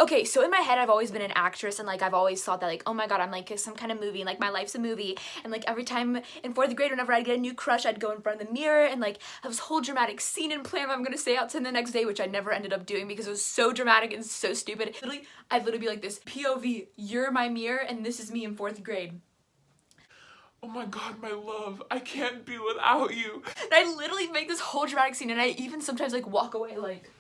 Okay, so in my head, I've always been an actress, and like I've always thought that like, oh my god, I'm like some kind of movie, and like my life's a movie. And like every time in 4th grade, whenever I'd get a new crush, I'd go in front of the mirror and like have this whole dramatic scene and plan I'm gonna stay out to the next day, which I never ended up doing because it was so dramatic and so stupid. I'd literally be like this, POV, you're my mirror and this is me in 4th grade. Oh my god, my love, I can't be without you. And I literally make this whole dramatic scene, and I even sometimes like walk away like,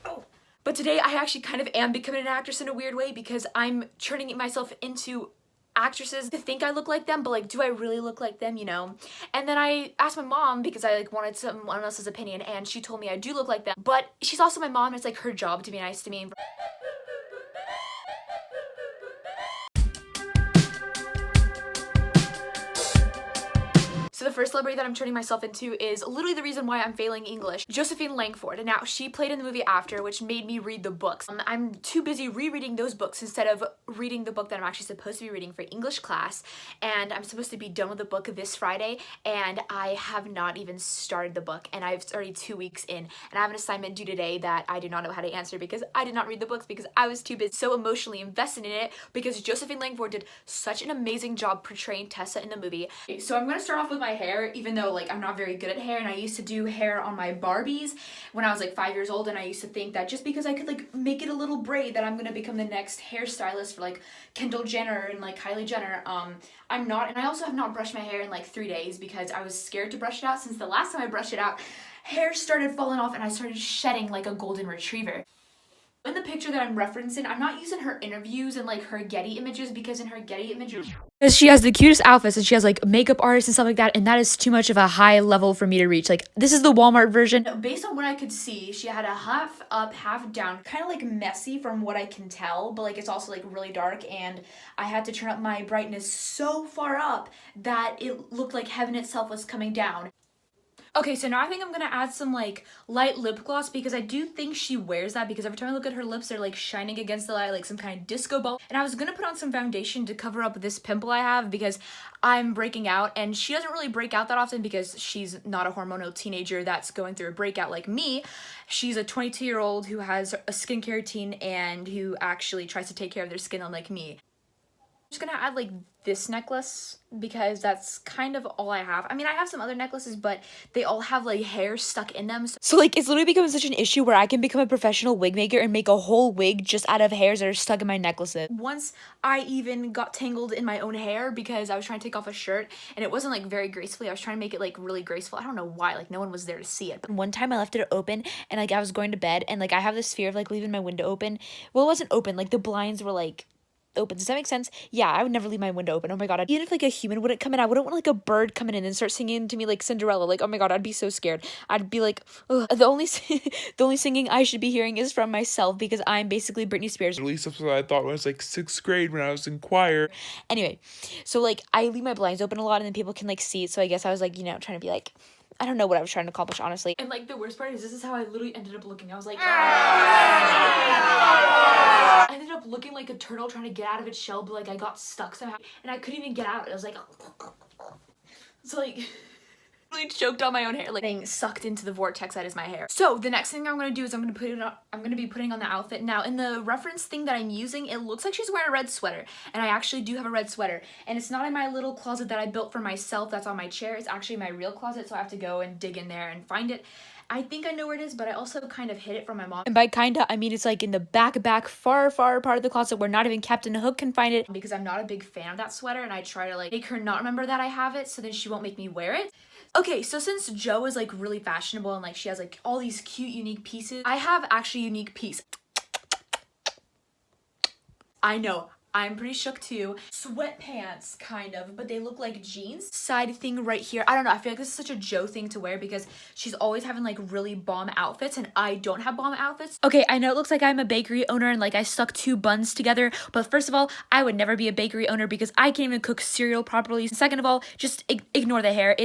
oh. But today I actually kind of am becoming an actress in a weird way because I'm turning myself into actresses to think I look like them, but like, do I really look like them, you know? And then I asked my mom because I like wanted someone else's opinion, and she told me I do look like them, but she's also my mom, and it's like her job to be nice to me. So the first celebrity that I'm turning myself into is literally the reason why I'm failing English, Josephine Langford. And now she played in the movie After, which made me read the books. I'm too busy rereading those books instead of reading the book that I'm actually supposed to be reading for English class. And I'm supposed to be done with the book this Friday, and I have not even started the book, and I've already 2 weeks in, and I have an assignment due today that I do not know how to answer because I did not read the books because I was too busy, so emotionally invested in it, because Josephine Langford did such an amazing job portraying Tessa in the movie. Okay, so I'm gonna start off with my hair, even though like I'm not very good at hair, and I used to do hair on my Barbies when I was like 5 years old, and I used to think that just because I could like make it a little braid that I'm gonna become the next hairstylist for like Kendall Jenner and like Kylie Jenner. I'm not, and I also have not brushed my hair in like 3 days because I was scared to brush it out, since the last time I brushed it out, hair started falling off and I started shedding like a golden retriever. In the picture that I'm referencing, I'm not using her interviews and like her Getty images, because in her Getty images, because she has the cutest outfits and she has like makeup artists and stuff like that, and that is too much of a high level for me to reach. Like, this is the Walmart version. Based on what I could see, she had a half up, half down, kind of like messy from what I can tell, but like it's also like really dark, and I had to turn up my brightness so far up that it looked like heaven itself was coming down. Okay, so now I think I'm gonna add some like light lip gloss, because I do think she wears that, because every time I look at her lips, they're like shining against the light like some kind of disco ball. And I was gonna put on some foundation to cover up this pimple I have because I'm breaking out, and she doesn't really break out that often because she's not a hormonal teenager that's going through a breakout like me. She's a 22-year-old who has a skincare routine and who actually tries to take care of their skin unlike me. I'm just gonna add like this necklace because that's kind of all I have. I mean, I have some other necklaces, but they all have like hair stuck in them. So like it's literally becoming such an issue where I can become a professional wig maker and make a whole wig just out of hairs that are stuck in my necklaces. Once I even got tangled in my own hair because I was trying to take off a shirt, and it wasn't like very gracefully. I was trying to make it like really graceful. I don't know why, like no one was there to see it. But one time I left it open, and like I was going to bed, and like I have this fear of like leaving my window open. Well, it wasn't open, like the blinds were like open. Does that make sense? Yeah, I would never leave my window open. Oh my god, even if like a human wouldn't come in, I wouldn't want like a bird coming in and start singing to me like Cinderella. Like, oh my god, I'd be so scared. I'd be like, ugh. The only singing I should be hearing is from myself, because I'm basically Britney Spears. At least that's what I thought when I was like 6th grade when I was in choir. Anyway, so like I leave my blinds open a lot, and then people can like see it. So I guess I was like, you know, trying to be like, I don't know what I was trying to accomplish, honestly. And like the worst part is this is how I literally ended up looking. I was like, I ended up looking like a turtle trying to get out of its shell, but like I got stuck somehow and I couldn't even get out. I was like, so like really choked on my own hair, like being sucked into the vortex that is my hair. So the next thing I'm gonna do is I'm gonna be putting on the outfit. Now in the reference thing that I'm using, it looks like she's wearing a red sweater, and I actually do have a red sweater, and it's not in my little closet that I built for myself that's on my chair. It's actually my real closet, so I have to go and dig in there and find it. I think I know where it is, but I also kind of hid it from my mom. And by kinda, I mean it's like in the back, far part of the closet where not even Captain Hook can find it, because I'm not a big fan of that sweater, and I try to like make her not remember that I have it, so then she won't make me wear it. Okay, so since Jo is like really fashionable and like she has like all these cute unique pieces, I have actually a unique piece. I know, I'm pretty shook too. Sweatpants, kind of, but they look like jeans. Side thing right here. I don't know, I feel like this is such a Jo thing to wear because she's always having like really bomb outfits, and I don't have bomb outfits. Okay, I know it looks like I'm a bakery owner and like I stuck 2 buns together, but first of all, I would never be a bakery owner because I can't even cook cereal properly. Second of all, just ignore the hair.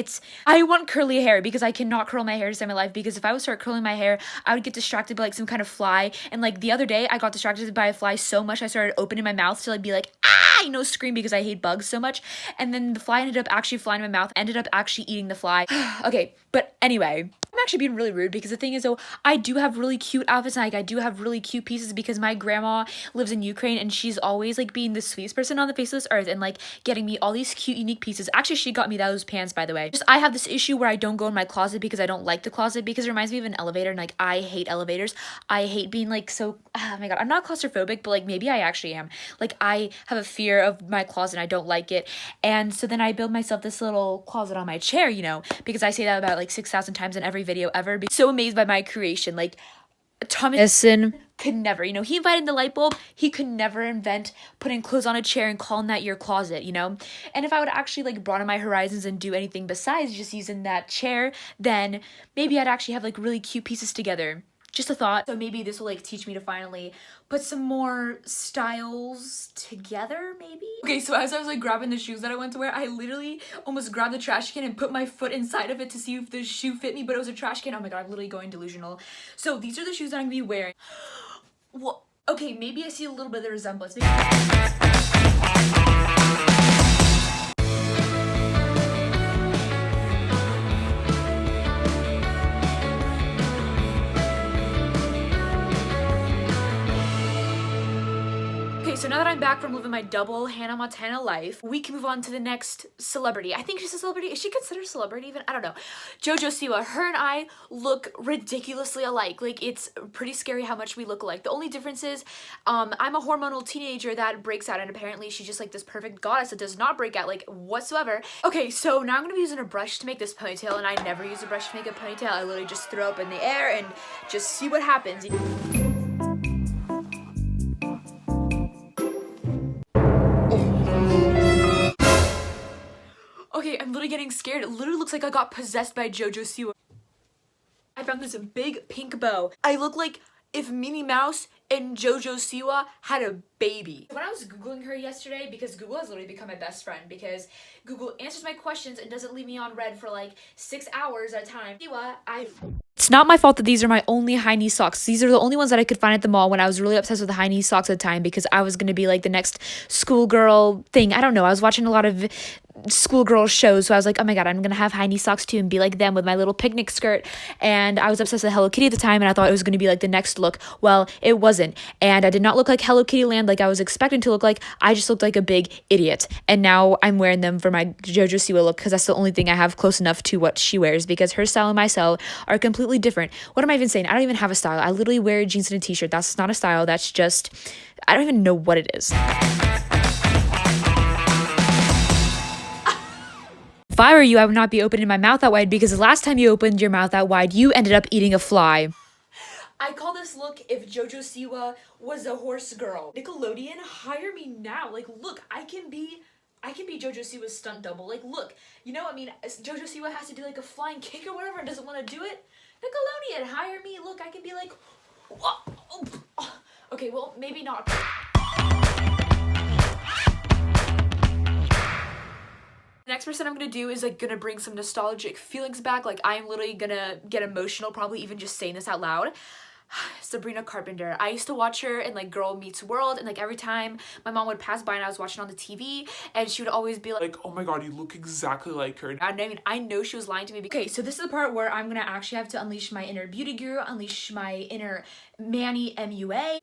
I want curly hair because I cannot curl my hair to save my life, because if I would start curling my hair, I would get distracted by like some kind of fly, and like the other day I got distracted by a fly so much I started opening my mouth to like be like, ah, you know, scream, because I hate bugs so much, and then the fly ended up actually flying in my mouth, ended up actually eating the fly. Okay, But anyway, I'm actually being really rude because the thing is though, I do have really cute outfits and like I do have really cute pieces because my grandma lives in Ukraine and she's always like being the sweetest person on the face of this earth and like getting me all these cute unique pieces. Actually, she got me those pants, by the way. Just I have this issue where I don't go in my closet because I don't like the closet because it reminds me of an elevator and like I hate elevators. I hate being like so, oh my god, I'm not claustrophobic, but like maybe I actually am. Like I have a fear of my closet and I don't like it. And so then I build myself this little closet on my chair, you know, because I say that about like 6,000 times in every video ever. So amazed by my creation. Like Thomas Edison could never, you know, he invented the light bulb. He could never invent putting clothes on a chair and calling that your closet, you know? And if I would actually like broaden my horizons and do anything besides just using that chair, then maybe I'd actually have like really cute pieces together. Just a thought. So maybe this will like teach me to finally put some more styles together, maybe? Okay, so as I was like grabbing the shoes that I went to wear, I literally almost grabbed the trash can and put my foot inside of it to see if the shoe fit me, but it was a trash can. Oh my god, I'm literally going delusional. So these are the shoes that I'm gonna be wearing. Well, okay, maybe I see a little bit of the resemblance. So now that I'm back from living my double Hannah Montana life, we can move on to the next celebrity. I think she's a celebrity. Is she considered a celebrity even? I don't know. Jojo Siwa. Her and I look ridiculously alike. Like, it's pretty scary how much we look alike. The only difference is I'm a hormonal teenager that breaks out, and apparently she's just like this perfect goddess that does not break out like whatsoever. Okay, so now I'm gonna be using a brush to make this ponytail, and I never use a brush to make a ponytail. I literally just throw up in the air and just see what happens. Okay, I'm literally getting scared. It literally looks like I got possessed by Jojo Siwa. I found this big pink bow. I look like if Minnie Mouse and Jojo Siwa had a baby. When I was Googling her yesterday, because Google has literally become my best friend, because Google answers my questions and doesn't leave me on red for like 6 hours at a time. It's not my fault that these are my only high knee socks. These are the only ones that I could find at the mall when I was really obsessed with the high knee socks at the time because I was going to be like the next schoolgirl thing. I don't know. I was watching a lot of schoolgirl shows, so I was like, oh my god, I'm gonna have high knee socks too and be like them with my little picnic skirt. And I was obsessed with Hello Kitty at the time, and I thought it was gonna be like the next look. Well, it wasn't, and I did not look like Hello Kitty Land like I was expecting to look like. I just looked like a big idiot, and now I'm wearing them for my Jojo Siwa look because that's the only thing I have close enough to what she wears, because her style and my style are completely different. What am I even saying? I don't even have a style. I literally wear jeans and a t-shirt. That's not a style. That's just, I don't even know what it is. If I were you, I would not be opening my mouth that wide, because the last time you opened your mouth that wide, you ended up eating a fly. I call this look if Jojo Siwa was a horse girl. Nickelodeon, hire me now. Like, look, I can be Jojo Siwa's stunt double. Like, look, you know, I mean, Jojo Siwa has to do like a flying kick or whatever and doesn't want to do it. Nickelodeon, hire me. Look, I can be like, okay, well, maybe not. The next person I'm gonna do is like gonna bring some nostalgic feelings back. Like, I'm literally gonna get emotional, probably even just saying this out loud. Sabrina Carpenter. I used to watch her in like Girl Meets World, and like every time my mom would pass by and I was watching on the TV, and she would always be like, oh my god, you look exactly like her. And I mean, I know she was lying to me. Okay, so this is the part where I'm gonna actually have to unleash my inner beauty guru, unleash my inner Manny MUA.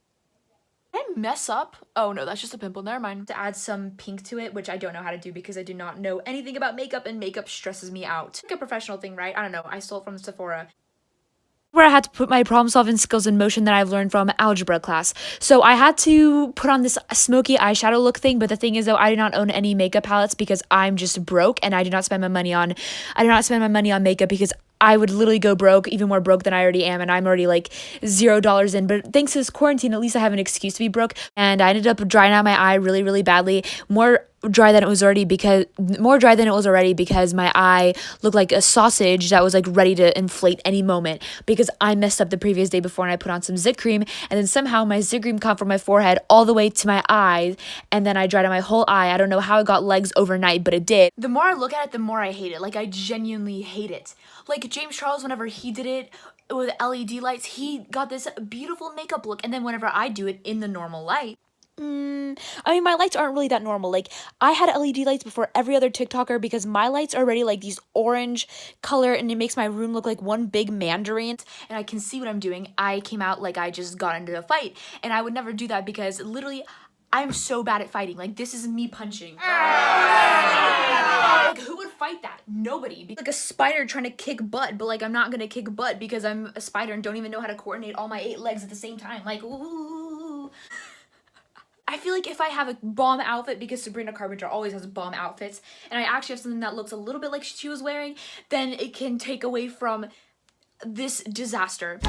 Did I mess up? Oh no, that's just a pimple, never mind. To add some pink to it, which I don't know how to do because I do not know anything about makeup, and makeup stresses me out. Like a professional thing, right? I don't know, I stole it from Sephora. Where I had to put my problem solving skills in motion that I've learned from algebra class. So I had to put on this smoky eyeshadow look thing, but the thing is though, I do not own any makeup palettes because I'm just broke, and I do not spend my money on makeup because I would literally go broke, even more broke than I already am, and I'm already like $0 in. But thanks to this quarantine, at least I have an excuse to be broke, and I ended up drying out my eye really, really badly. More dry than it was already because my eye looked like a sausage that was like ready to inflate any moment, because I messed up the previous day before and I put on some zit cream, and then somehow my zit cream came from my forehead all the way to my eyes, and then I dried out my whole eye. I don't know how it got legs overnight, but it did. The more I look at it, the more I hate it. Like, I genuinely hate it. Like James Charles, whenever he did it with LED lights, he got this beautiful makeup look, and then whenever I do it in the normal light, I mean, my lights aren't really that normal. Like, I had LED lights before every other TikToker because my lights are already like these orange color and it makes my room look like one big mandarin. And I can see what I'm doing. I came out like I just got into a fight, and I would never do that because literally I'm so bad at fighting. Like, this is me punching. Like, who would fight that? Nobody. Like a spider trying to kick butt, but like I'm not gonna kick butt because I'm a spider and don't even know how to coordinate all my 8 legs at the same time. Like, ooh. I feel like if I have a bomb outfit, because Sabrina Carpenter always has bomb outfits, and I actually have something that looks a little bit like she was wearing, then it can take away from this disaster.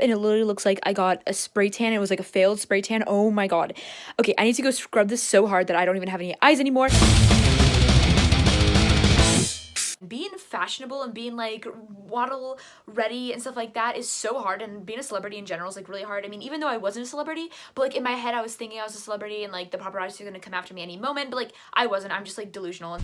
And it literally looks like I got a spray tan. It was like a failed spray tan. Oh my god. Okay, I need to go scrub this so hard that I don't even have any eyes anymore. Being fashionable and being like waddle ready and stuff like that is so hard, and being a celebrity in general is like really hard. I mean, even though I wasn't a celebrity, but like in my head I was thinking I was a celebrity and like the paparazzi are gonna come after me any moment, but like I wasn't. I'm just like delusional.